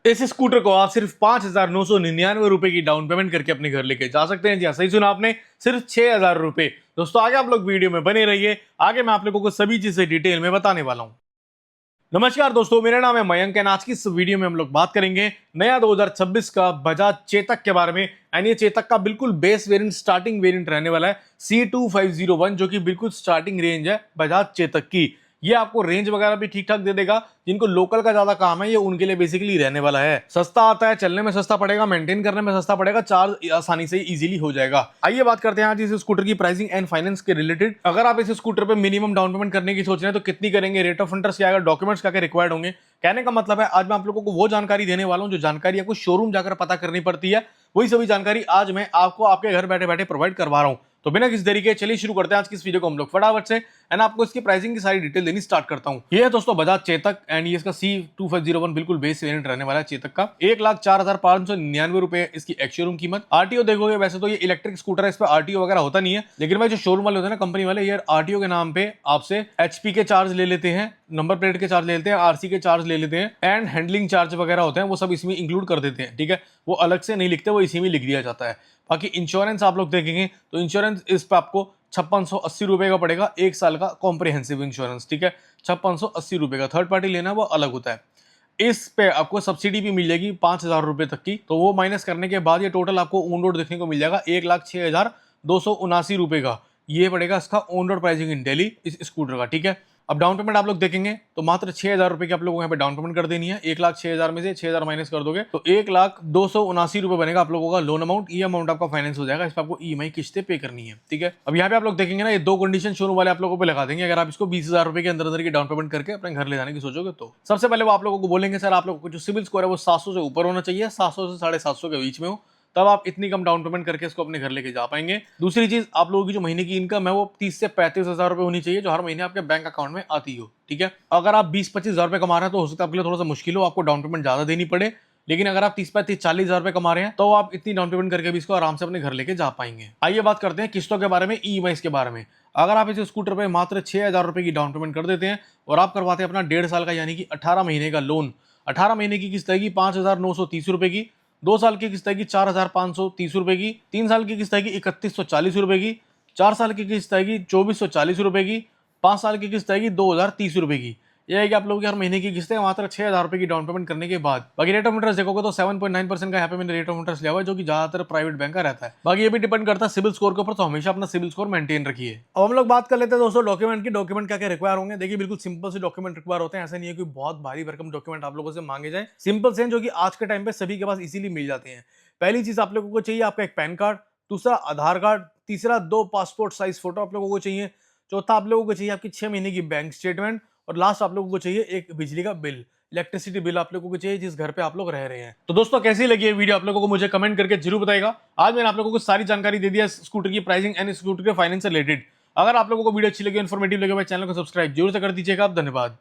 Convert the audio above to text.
इस स्कूटर को आप सिर्फ 5,999 रुपए की डाउन पेमेंट करके अपने घर लेके जा सकते हैं। जी हाँ, सही सुना आपने, सिर्फ 6,000 रुपए। दोस्तों आगे आप लोग वीडियो में बने रहिए, आगे मैं आप लोगों को सभी चीजें डिटेल में बताने वाला हूं। नमस्कार दोस्तों, मेरा नाम है मयंक एंड आज की इस वीडियो में हम लोग बात करेंगे नया 2026 का बजाज चेतक के बारे में। एंड ये चेतक का बिल्कुल बेस वेरिएंट, स्टार्टिंग वेरिएंट रहने वाला है C2501, जो कि बिल्कुल स्टार्टिंग रेंज है बजाज चेतक की। ये आपको रेंज वगैरह भी ठीक ठाक दे देगा। जिनको लोकल का ज्यादा काम है ये उनके लिए बेसिकली रहने वाला है। सस्ता आता है, चलने में सस्ता पड़ेगा, मेंटेन करने में सस्ता पड़ेगा, चार्ज आसानी से इजीली हो जाएगा। आइए बात करते हैं आज इस स्कूटर की प्राइसिंग एंड फाइनेंस के रिलेटेड। अगर आप इस स्कूटर पे मिनिमम डाउन पेमेंट करने की सोच रहे हैं तो कितनी करेंगे, रेट ऑफ इंटरेस्ट क्या है, डॉक्यूमेंट्स क्या रिक्वायर्ड होंगे। कहने का मतलब है आज मैं आप लोगों को वो जानकारी देने वाला हूं जो जानकारी आपको शोरूम जाकर पता करनी पड़ती है। वही सभी जानकारी आज मैं आपको आपके घर बैठे बैठे प्रोवाइड करवा रहा हूं। तो बिना किसी देरी के चलिए शुरू करते हैं आज की इस वीडियो को हम लोग फटाफट से। एंड आपको इसकी प्राइसिंग की सारी डिटेल देनी स्टार्ट करता हूं। ये है दोस्तों बजाज चेतक एंड ये इसका C2501 बिल्कुल बेस वेरिएंट रहने वाला है चेतक का। 1,04,599 रुपए इसकी एक्स शोरूम कीमत। आरटीओ देखोगे वैसे तो ये इलेक्ट्रिक स्कूटर है, इस पर आरटीओ वगैरह होता नहीं है, लेकिन भाई जो शोरूम वाले होते हैं ना, कंपनी वाले, ये आरटीओ के नाम पे आपसे एचपी के चार्ज ले लेते हैं, नंबर प्लेट के चार्ज ले लेते हैं, आरसी के चार्ज ले लेते हैं, एंड हैंडलिंग चार्ज वगैरह होते हैं वो सब इसमें इंक्लूड कर देते हैं। ठीक है, वो अलग से नहीं लिखते, वो इसी में लिख दिया जाता है। बाकी इंश्योरेंस आप लोग देखेंगे तो इंश्योरेंस इस पे आपको 5680 रुपए का पड़ेगा, एक साल का कॉम्प्रिहेंसिव इंश्योरेंस। ठीक है, 5680 रुपए का। थर्ड पार्टी लेना वो अलग होता है। इस पे आपको सब्सिडी भी मिल जाएगी 5,000 रुपए तक की। तो वो माइनस करने के बाद ये टोटल आपको ऑन रोड देखने को मिल जाएगा 1,06,279 रुपए का। ये पड़ेगा इसका ऑन रोड प्राइसिंग इन दिल्ली इस स्कूटर का। ठीक है, अब डाउन पेमेंट आप लोग देखेंगे तो मात्र 6,000 रुपए की आप लोगों को यहाँ पे डाउन पेमेंट कर देनी है। 1,06,000 में से 6,000 माइनस कर दोगे तो 1,0279 रुपए बनेगा आप लोगों का लोन अमाउंट। ये अमाउंट आपका फाइनेंस हो जाएगा, इस पर आपको ईएमआई किस्तें पे करनी है। ठीक है, अब यहाँ पे आप लोग देखेंगे ना, ये दो कंडीशन शोरूम वाले आप लोगों पे लगा देंगे अगर आप इसको 20,000 रुपए के अंदर अंदर की डाउन पेमेंट करके अपने घर ले जाने की सोचोगे तो। सबसे पहले वो आप लोगों को बोलेंगे सर आप लोगों को जो सिविल स्कोर है वो 700 से ऊपर होना चाहिए, 700 से 750 के बीच में हो, तब आप इतनी कम डाउन पेमेंट करके इसको अपने घर लेके जा पाएंगे। दूसरी चीज, आप लोगों की जो महीने की इनकम है वो 30 से 35,000 रुपए होनी चाहिए, जो हर महीने आपके बैंक अकाउंट में आती हो। ठीक है, अगर आप 20-25,000 रुपए कमा रहे हैं तो हो सकता है आपके लिए थोड़ा सा मुश्किल हो, आपको डाउन पेमेंट ज्यादा देनी पड़े। लेकिन अगर आप 30-40,000 रुपए कमा रहे हैं तो आप इतनी डाउन पेमेंट करके भी इसको आराम से अपने घर लेके जा पाएंगे। आइए बात करते हैं किस्तों के बारे में, ईएमआई के बारे में। अगर आप इस स्कूटर पे मात्र 6,000 रुपए की डाउन पेमेंट कर देते हैं और आप करवाते हैं अपना 1.5 साल का यानी कि 18 महीने का लोन, 18 महीने की किस्त आएगी 5,930 रुपए की, 2 साल की किस्त आएगी 4,530 रुपए की, 3 साल की किस्त आएगी 3,140 रुपए की, 4 साल की किस्त आएगी 2,440 रुपए की, 5 साल की किस्त आएगी 2,030 रुपए की। यह है कि आप लोगों की हर महीने की किस्तें मात्र 6,000 रुपए की डाउन पेमेंट करने के बाद। बाकी रेट ऑफ इंटरेस्ट देखोगे तो 7.9% का यहाँ पे मैंने रेट ऑफ इंटरेस्ट लिया हुआ है, जो कि ज्यादातर प्राइवेट बैंक का रहता है। बाकी ये भी डिपेंड करता है सिविल स्कोर के ऊपर, तो हमेशा अपना सिविल स्कोर मेंटेन रखिए। अब हम लोग बात कर लेते हैं दोस्तों डॉक्यूमेंट की। डॉक्यूमेंट क्या क्या रिक्वायर होंगे। देखिए बिल्कुल सिंपल से डॉक्यूमेंट रिक्वायर होते हैं, ऐसा नहीं है कि बहुत भारी भरकम डॉक्यूमेंट आप लोगों से मांगे जाए। सिंपल से जो कि आज के टाइम पे सभी के पास इजीली मिल जाते हैं। पहली चीज आप लोगों को चाहिए आपका एक पैन कार्ड, दूसरा आधार कार्ड, तीसरा 2 पासपोर्ट साइज फोटो आप लोगों को चाहिए, चौथा आप लोगों को चाहिए आपकी 6 महीने की बैंक स्टेटमेंट, और लास्ट आप लोगों को चाहिए एक बिजली का बिल, इलेक्ट्रिसिटी बिल आप लोगों को चाहिए जिस घर पे आप लोग रह रहे हैं। तो दोस्तों कैसी लगी ये वीडियो आप लोगों को मुझे कमेंट करके जरूर बताएगा। आज मैंने आप लोगों को सारी जानकारी दे दिया स्कूटर की प्राइसिंग एंड स्कूटर के फाइनेंस से रिलेटेड। अगर आप लोगों को वीडियो अच्छी लगी, इन्फॉर्मेटिव लगे, चैनल को सब्सक्राइब जरूर से कर दीजिएगा। धन्यवाद।